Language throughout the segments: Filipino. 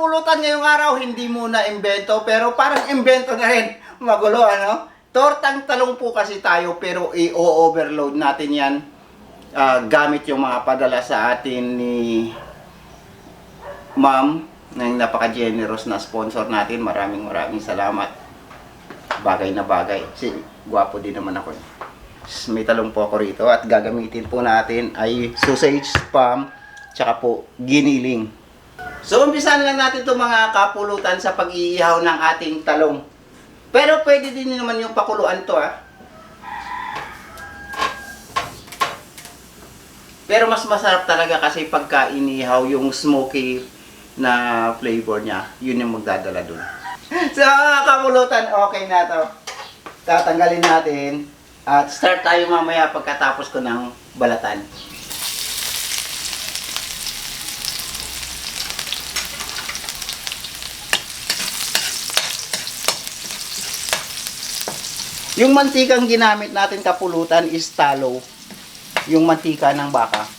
kapulutan ngayong araw, hindi muna imbento, pero parang imbento na rin. Magulo, ano? Tortang talong po kasi tayo, pero i-overload natin yan gamit yung mga padala sa atin ni Ma'am, ng napaka-generous na sponsor natin. Maraming salamat. Bagay na bagay. Kasi gwapo din naman ako. May talong po ako rito at gagamitin po natin ay sausage, spam, tsaka po giniling. So, umpisan lang natin itong mga kapulutan sa pag-iihaw ng ating talong. Pero pwede din naman yung pakuluan to, ah. Pero mas masarap talaga kasi pagka inihaw yung smoky na flavor niya, yun yung magdadala dun. So, kapulutan, okay na to. Tatanggalin natin. At start tayo mamaya pagkatapos ko ng balatan. Yung mantikang ginamit natin kapulutan is tallow. Yung mantika ng baka.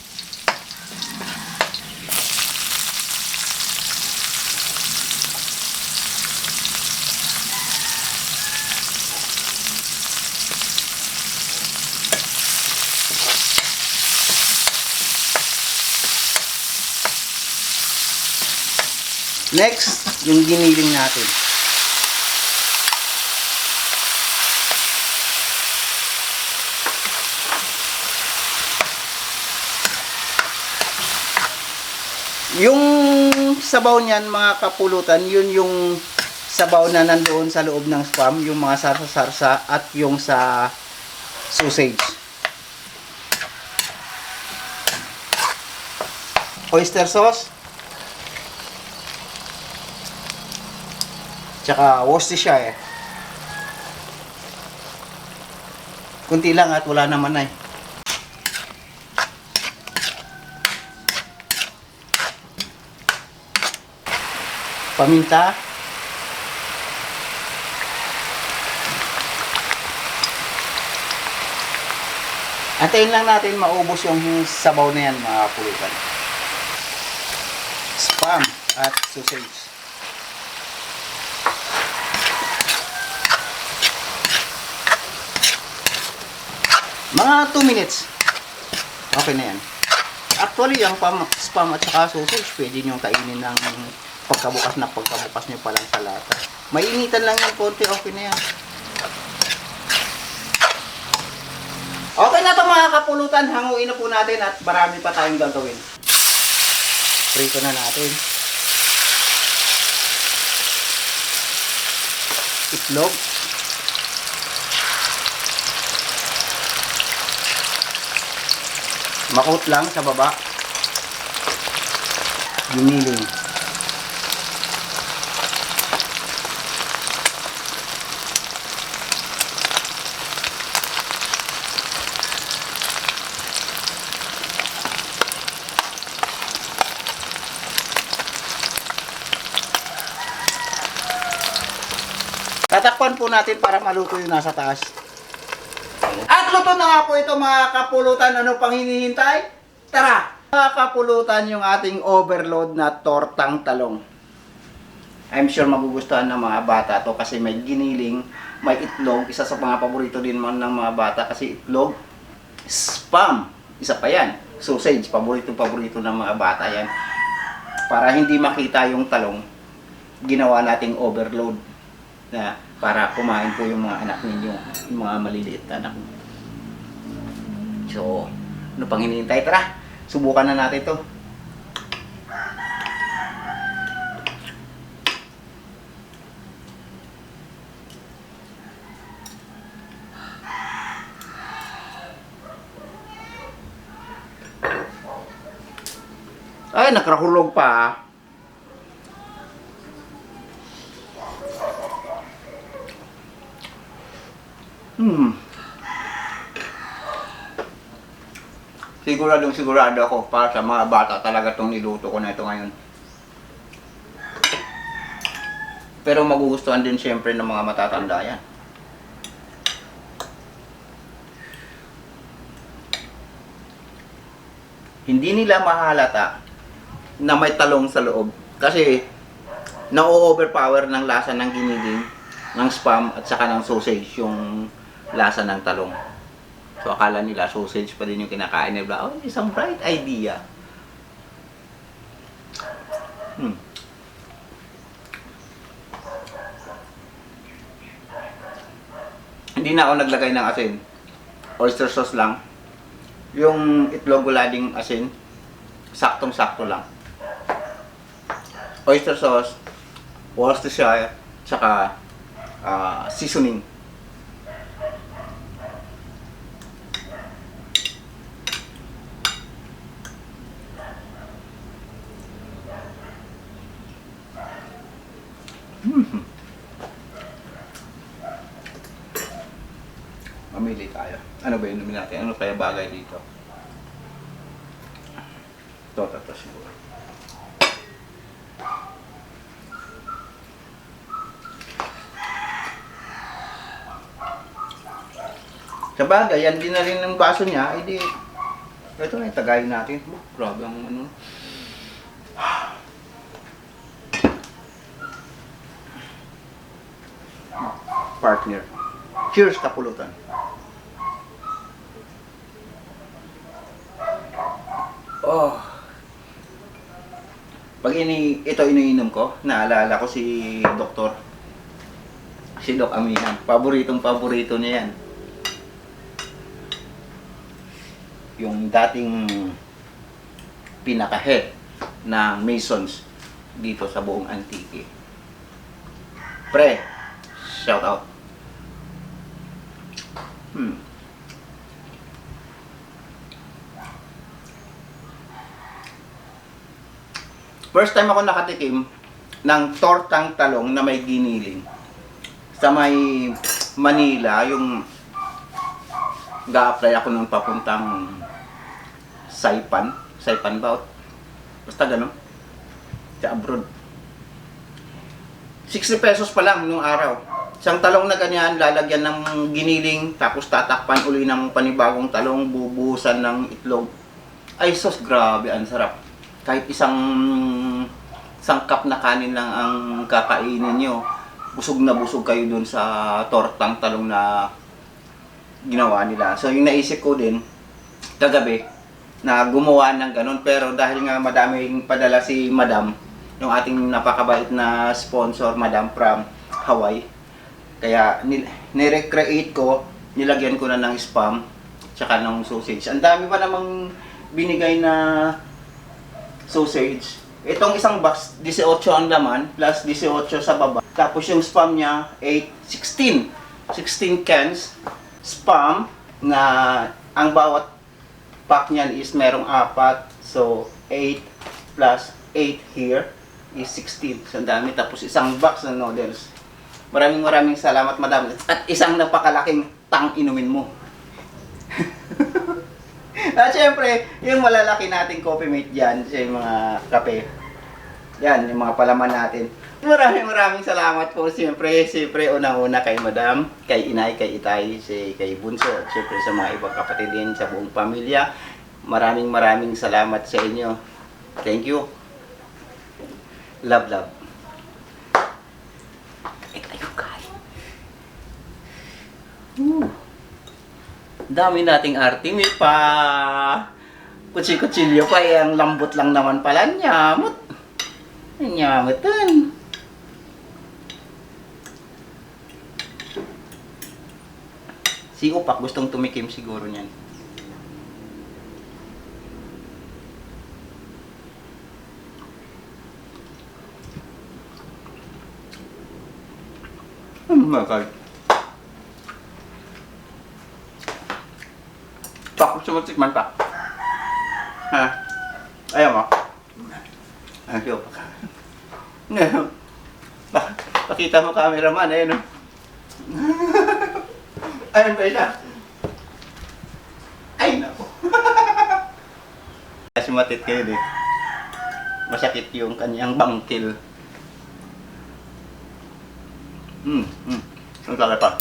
Next, yung giniling natin. Yung sabaw niyan, mga kapulutan, yun yung sabaw na nandoon sa loob ng spam, yung mga sarsa-sarsa at yung sa sausage. Oyster sauce. Tsaka Worcestershire. Kunti lang at wala naman na eh. Paminta. Antayin lang natin maubos yung sabaw na yan, mga kapulutan. Spam at sausage. Mga 2 minutes. Okay na yan. Actually, yung spam at saka sausage, pwede nyo kainin ng pagkabukas nyo pa lang sa lata. Mainitan lang yung konti, okay na yan. Okay na ito, mga kapulutan. Hanguin na po natin at marami pa tayong gagawin. Prito na natin. Itlog. Makot lang sa baba. Giniling. Tatakpan po natin para maluto yung nasa taas. At luto na nga po ito, mga kapulutan. Ano pang hinihintay? Tara! Mga kapulutan, yung ating overload na tortang talong. I'm sure magugustuhan ng mga bata to kasi may giniling, may itlog. Isa sa mga paborito din man ng mga bata kasi itlog. Spam, isa pa yan. Sausage, paborito ng mga bata yan. Para hindi makita yung talong, ginawa nating overload na para kumain po yung mga anak ninyo, yung mga maliliit na anak. So, ano pang hinihintay? Tara, subukan na natin to. Ay, nakrahulog pa. Sigurado ako para sa mga bata talaga itong niluto ko na ito ngayon. Pero magugustuhan din siyempre ng mga matatanda yan. Hindi nila mahalata na may talong sa loob. Kasi na-overpower ng lasa ng giniling, ng spam, at saka ng sausage, yung lasa ng talong. So, akala nila sausage pa din yung kinakain nila. Oh, isang bright idea. Hindi na ako naglagay ng asin. Oyster sauce lang. Yung itlog wala ding asin. Saktong-sakto lang. Oyster sauce, Worcestershire, tsaka seasoning. Mamili tayo. Ano ba inumin natin? Ano kaya bagay dito? Ito siguro. Sa bagay, yan din na rin ng baso niya. Edi, ito na yung tagayin natin. Oh, grabe ang ano. Partner. Cheers, kapulutan. Oh. Pag ito iniinom ko, naalala ko si Doktor. Si Doc Amihan. Paborito niya yan. Yung dating pinaka-head na Masons dito sa buong Antique. Pre, shout out. First time ako nakatikim ng tortang talong na may giniling. Sa may Manila, yung ga-apply ako ng papuntang Saipan. Saipan ba? Basta gano'n. Sa abroad. 60 pesos pa lang nung araw. Isang talong na ganyan, lalagyan ng giniling, tapos tatakpan uli ng panibagong talong, bubuhusan ng itlog. Ay sos, grabe, ang sarap. Kahit isang cup na kanin lang ang kakainin nyo, busog na busog kayo dun sa tortang talong na ginawa nila. So yung naisip ko din, kagabi, na gumawa ng ganun. Pero dahil nga madaming padala si Madam, yung ating napakabait na sponsor, Madam from Hawaii, kaya nirecreate ko, nilagyan ko na ng spam, tsaka ng sausage. Ang dami pa namang binigay na sausage. Itong isang box, 18 ang laman, plus 18 sa baba. Tapos yung spam niya, 16 cans spam na ang bawat pack niyan is merong 4. So, 8 plus 8 here is 16. So, ang dami. Tapos isang box ng noodles. Maraming salamat, Madam. At isang napakalaking tang inumin mo. At syempre, yung malalaki nating coffee mate dyan, yung mga kape. Yan, yung mga palaman natin. Maraming salamat po. Siyempre, unang-una kay Madam, kay Inay, kay Itay, kay Bunso, at siyempre sa mga ibang kapatid din sa buong pamilya. Maraming salamat sa inyo. Thank you. Love. Tayo kain. Dami nating arte. May pa kutsi-kutsilyo pa. Ang lambot lang naman pala. Nyamot. Nyamotan. Si Upak gustong tumikim siguro niyan. Bakal. Pak, gusto mo tikman pa? Ha? Ayaw mo? Ayaw pa. Pakita mo cameraman, ayun o. Ayun ba siya? Ay, naku. Kasi matit kayo din. Masakit yung kanyang bangkil. Ang kala pa.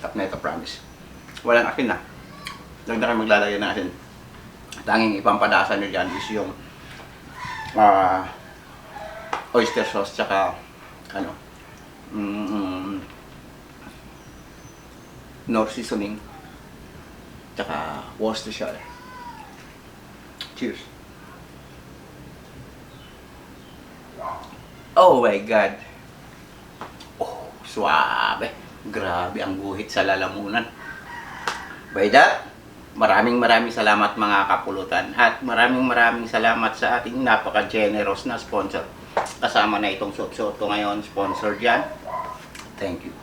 Tap na ito, promise. Walang asin na. Huwag na kayo maglalagay ng asin. Tanging ipampadasa nyo dyan is yung oyster sauce, tsaka ano, Knorr seasoning, tsaka Worcestershire. Cheers. Oh my God. Oh, suabe. Grabe ang guhit sa lalamunan. By that, maraming salamat mga kapulutan. At maraming salamat sa ating napaka-generous na sponsor. Kasama na itong suot-suot ko ngayon, sponsor dyan. Thank you.